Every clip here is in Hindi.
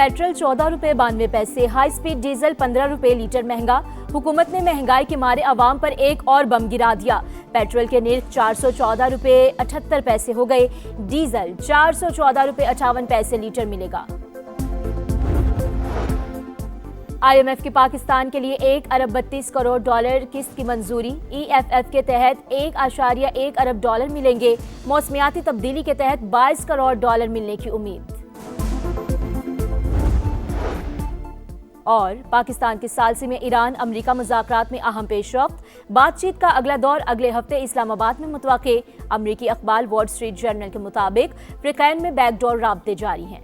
पेट्रोल 14 रुपये 92 पैसे, हाई स्पीड डीजल 15 रुपये लीटर महंगा। हुकूमत ने महंगाई के मारे अवाम पर एक और बम गिरा दिया। पेट्रोल के निर्ख 414 रुपये 78 पैसे हो गए, डीजल 414 रुपये 58 पैसे लीटर मिलेगा। IMF की पाकिस्तान के लिए 1 अरब 32 करोड़ डॉलर किस्त की मंजूरी। EFF के तहत 1.1 अरब डॉलर मिलेंगे। मौसमियाती तब्दीली के तहत 22 करोड़ डॉलर मिलने की उम्मीद। और पाकिस्तान के सालसी में ईरान अमरीका मुज़ाकरात में अहम पेशरफ्त। बातचीत का अगला दौर अगले हफ्ते इस्लामाबाद में मुतवक्के। अमरीकी अखबार वॉल स्ट्रीट जर्नल के मुताबिक फ्रिकैन में बैकडोर राब्ते जारी हैं।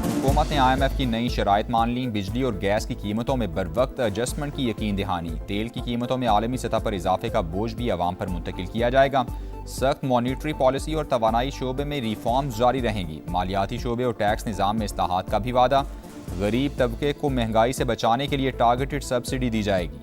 हुकूमत ने IMF की नई शराइत मान ली। बिजली और गैस की कीमतों में बरवक्त एडजस्टमेंट की यकीन दहानी। तेल की कीमतों में आलमी सतह पर इजाफे का बोझ भी अवाम पर मुंतकिल किया जाएगा। सख्त मॉनिटरी पॉलिसी और तवानाई शोबे में रिफॉर्म्स जारी रहेंगी। मालियाती शोबे और टैक्स निज़ाम में इस्लाहात का भी वादा। गरीब तबके को महंगाई से बचाने के लिए टारगेटेड सब्सिडी दी जाएगी।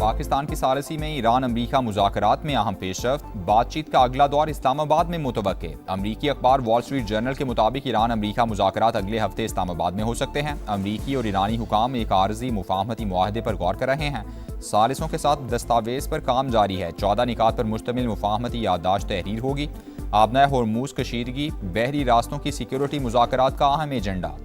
पाकिस्तान की सालसी में ईरान अमरीका मुज़ाकरात में अहम पेशरफ्त। बातचीत का अगला दौर इस्लामाबाद में मुतवक्के। अमरीकी अखबार वॉल स्ट्रीट जर्नल के मुताबिक ईरान अमरीका मुज़ाकरात अगले हफ्ते इस्लामाबाद में हो सकते हैं। अमरीकी और ईरानी हुकाम एक आर्जी मुफाहमती मुआहदे पर गौर कर रहे हैं। सालिसों के साथ दस्तावेज पर काम जारी है। 14 निकात पर मुश्तमिल मुफाहमती याददाश्त तहरीर होगी। आबनाए होर्मुज कशीदगी, बहरी रास्तों की सिक्योरिटी मुज़ाकरात का अहम एजेंडा।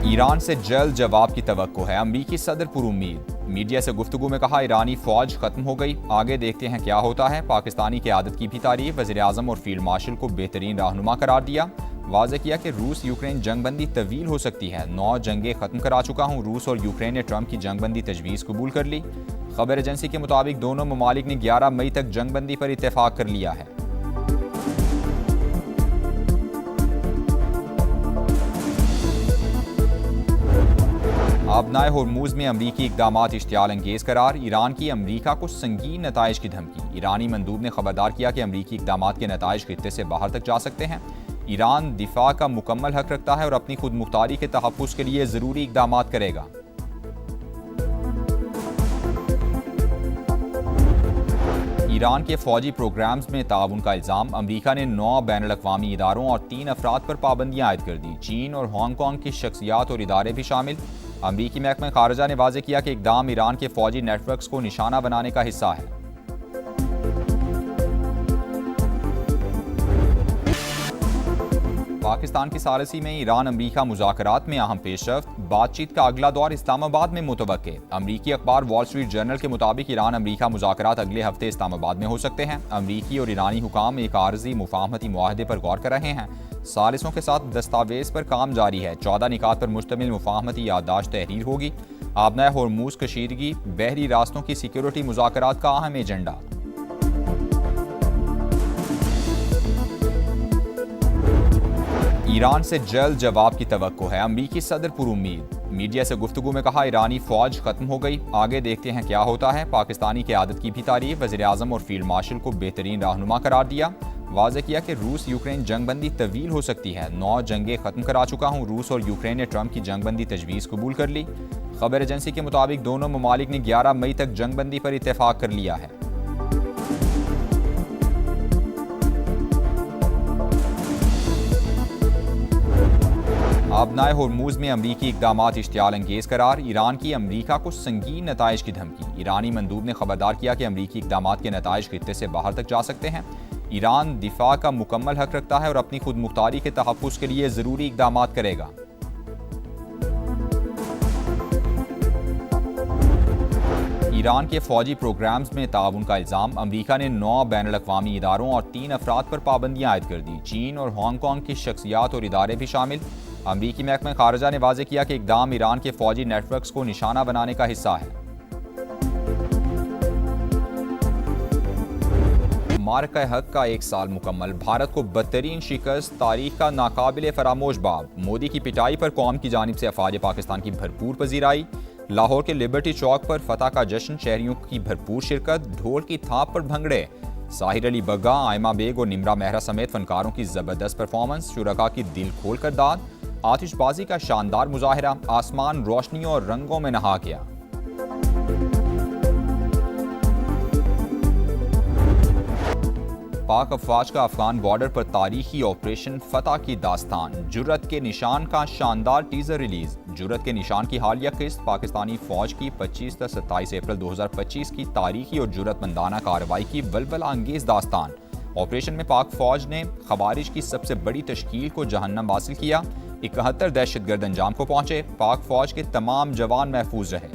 ईरान से जल्द जवाब की तवक्को है। अमरीकी सदर पुरुम्मीद। मीडिया से गुफ्तगू में कहा ईरानी फौज खत्म हो गई, आगे देखते हैं क्या होता है। पाकिस्तानी क़यादत की भी तारीफ। वज़ीर-ए-आज़म और फील्ड मार्शल को बेहतरीन रहनुमा करार दिया। वाज़े किया कि रूस यूक्रेन जंगबंदी तवील हो सकती है। 9 जंगें खत्म करा चुका हूँ। रूस और यूक्रेन ने ट्रंप की जंगबंदी तजवीज़ कबूल कर ली। खबर एजेंसी के मुताबिक दोनों ममालिक ने 11 मई तक जंगबंदी पर इत्तेफाक कर लिया है। आबनाए होर्मुज में अमरीकी इक़दामात इश्तियाल अंगेज करार। ईरान की अमरीका को संगीन नताइज की धमकी। ईरानी मंदूब ने खबरदार किया कि अमरीकी इक़दामात के नताइज खित्ते से बाहर तक जा सकते हैं। ईरान दिफा का मुकम्मल हक रखता है और अपनी खुद मुख्तारी के तहफ़्फ़ुज़ के लिए ज़रूरी इक़दामात करेगा। ईरान के फौजी प्रोग्राम्स में ताउन का इल्ज़ाम। अमरीका ने 9 बैनुल-अक़वामी इदारों और 3 अफराद पर पाबंदियाँ आयद कर दी। चीन और हांगकांग की शख्सियात और इदारे भी शामिल। अमरीकी महकमा खारजा ने वाज़े किया कि इक़दाम ईरान के फौजी नेटवर्क्स को निशाना बनाने का हिस्सा है। पाकिस्तान की सालसी में ईरान अमरीका मुज़ाकरात में अहम पेशरफ्त। बातचीत का अगला दौर इस्लामाबाद में मुतवक्के। अमरीकी अखबार वॉल स्ट्रीट जर्नल के मुताबिक ईरान अमरीका मुज़ाकरात अगले हफ्ते इस्लामाबाद में हो सकते हैं। अमरीकी और ईरानी हुकाम एक आर्जी मुफाहमती मुआहदे पर गौर कर रहे हैं। सालिसों के साथ दस्तावेज पर काम जारी है। 14 निकात पर मुश्तमिल मुफाहमती याददाश्त तहरीर होगी। आबनाए होर्मुज कशीदगी, बहरी रास्तों की सिक्योरिटी मुज़ाकरात का अहम एजेंडा। ईरान से जल्द जवाब की तवक्को है। अमरीकी सदर पुरुम्मीद। मीडिया से गुफ्तगू में कहा ईरानी फौज खत्म हो गई, आगे देखते हैं क्या होता है। पाकिस्तानी क़यादत की भी तारीफ। वज़ीर-ए-आज़म और फील्ड मार्शल को बेहतरीन रहनुमा करार दिया। वाज़े किया कि रूस यूक्रेन जंगबंदी तवील हो सकती है। 9 जंगें खत्म करा चुका हूँ। रूस और यूक्रेन ने ट्रंप की जंगबंदी तजवीज़ कबूल कर ली। खबर एजेंसी के मुताबिक दोनों ममालिक ने 11 मई तक जंगबंदी पर इत्तेफाक कर लिया है। आबनाए होर्मुज में अमरीकी इक़दामात इश्तियाल अंगेज करार। ईरान की अमरीका को संगीन नताइज की धमकी। ईरानी मंदूब ने खबरदार किया कि अमरीकी इक़दामात के नताइज खित्ते से बाहर तक जा सकते हैं। ईरान दिफा का मुकम्मल हक रखता है और अपनी खुद मुख्तारी के तहफ़्फ़ुज़ के लिए ज़रूरी इक़दामात करेगा। ईरान के फौजी प्रोग्राम्स में ताउन का इल्ज़ाम। अमरीका ने 9 बैनुल-अक़वामी इदारों और 3 अफराद पर पाबंदियाँ आयद कर दी। चीन और हांगकांग की शख्सियात और इदारे भी शामिल। अमरीकी महकमा खारजा ने वाज़े किया कि इक़दाम ईरान के फौजी नेटवर्क्स को निशाना बनाने का हिस्सा है। मार्का हक का 1 साल मुकम्मल। भारत को बदतरीन शिकस्त, तारीख का नाकाबिले फरामोश बाब। मोदी की पिटाई पर कौम की जानिब से अफवाज पाकिस्तान की भरपूर पजीराई। लाहौर के लिबर्टी चौक पर फतह का जश्न, शहरियों की भरपूर शिरकत। ढोल की थाप पर भंगड़े। साहिर अली बग्गा, आयमा बेग और निमरा मेहरा समेत फनकारों की ज़बरदस्त परफॉर्मेंस। शुरका की दिल खोल कर दाद। आतिशबाजी का शानदार मुजाहिरा, आसमान रोशनी और रंगों में नहा गया। पाक अफवाज का अफगान बॉर्डर पर तारीखी ऑपरेशन फतह की दास्तान, जुर्रत के निशान का शानदार टीजर रिलीज। जुर्रत के निशान की हालिया किस्त पाकिस्तानी फौज की 25 से 27 अप्रैल 2025 की तारीखी और जुर्रतमंदाना कार्रवाई की वलवला अंगेज दास्तान। ऑपरेशन में पाक फौज ने खवारिज की सबसे बड़ी तश्कील को जहन्नम हासिल किया। 71 दहशतगर्द अंजाम को पहुंचे। पाक फौज के तमाम जवान महफूज रहे।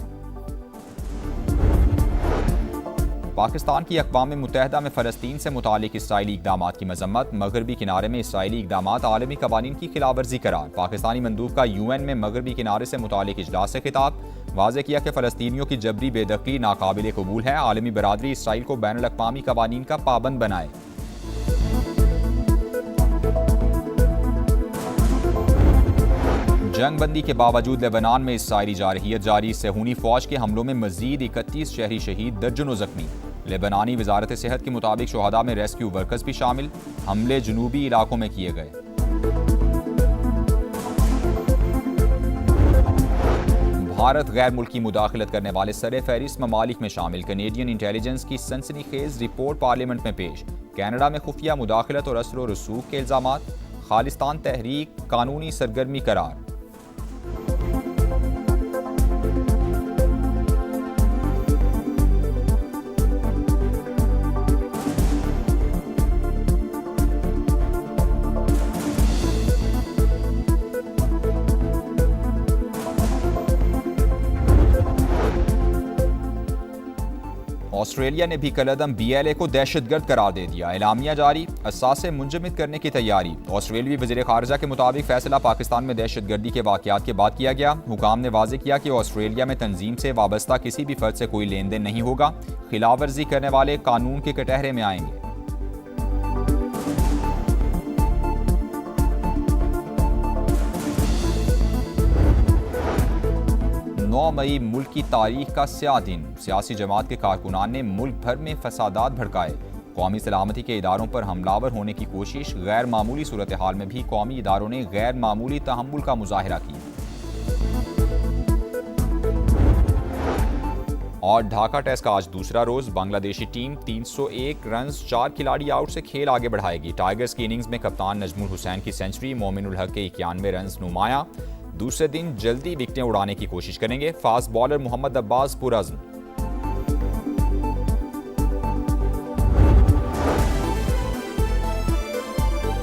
पाकिस्तान की अक़वाम मुत्तहिदा में फ़लस्तीन से मुतालिक इसराइली इक़दामात की मजम्मत। मगरबी किनारे में इसराइली इक़दामात आलमी कवानीन की खिलाफवर्जी करार। पाकिस्तानी मंदूब का UN में मगरबी किनारे से मुतालिक इजलास से खिताब। वाज़ेह किया कि फ़लस्तीनियों की जबरी बेदखली नाकाबिल कबूल है। आलमी बरादरी इसराइल को बैनुल अक़वामी कवानीन का पाबंद बनाए। जंग बंदी के बावजूद लेबनान में इसराइली जारहियत जारी। सेहूनी फौज के हमलों में मजीद 31 शहरी शहीद, दर्जनों जख्मी। लेबनानी वजारत सेहत के मुताबिक शोहदा में रेस्क्यू वर्कर्स भी शामिल। हमले जनूबी इलाकों में किए गए। भारत गैर मुल्की मुदाखलत करने वाले सरे फहरिस्त ममालिक में शामिल। कनेडियन इंटेलिजेंस की सनसनीखेज रिपोर्ट पार्लियामेंट में पेश। कनाडा में खुफिया मुदाखलत और असर व रसूख के इल्जामात। खालिस्तान तहरीक कानूनी सरगर्मी करार। ऑस्ट्रेलिया ने भी कलअदम BLA को दहशतगर्द करार दे दिया। एलामिया जारी, असासे मुंजमद करने की तैयारी। ऑस्ट्रेलियाई वज़ीर ख़ारिजा के मुताबिक फैसला पाकिस्तान में दहशतगर्दी के वाक़यात के बाद किया गया। हुकाम ने वाज़ेह किया कि ऑस्ट्रेलिया में तंजीम से वाबस्ता किसी भी फर्द से कोई लेन देन नहीं होगा। खिलाफ वर्जी करने वाले कानून के कटहरे में आएंगे। 9 मई मुल्क की तारीख का स्याह दिन। सियासी जमात के कारकुनान ने मुल्क भर में फसादात भड़काए। कौमी सलामती के इदारों पर हमलावर होने की कोशिश। गैर मामूली सूरत हाल में भी कौमी इदारों ने गैर मामूली तहम्मुल का मुजाहिरा किया। और ढाका टेस्ट का आज दूसरा रोज। बांग्लादेशी टीम 301 रन 4 खिलाड़ी आउट से खेल आगे बढ़ाएगी। टाइगर्स की इनिंग्स में कप्तान नजमुल हुसैन की सेंचुरी। मोमिनुल हक के 91 रन नुमाया। दूसरे दिन जल्दी विकेटें उड़ाने की कोशिश करेंगे। Fast bowler Mohammad Abbas पुरअज़्म।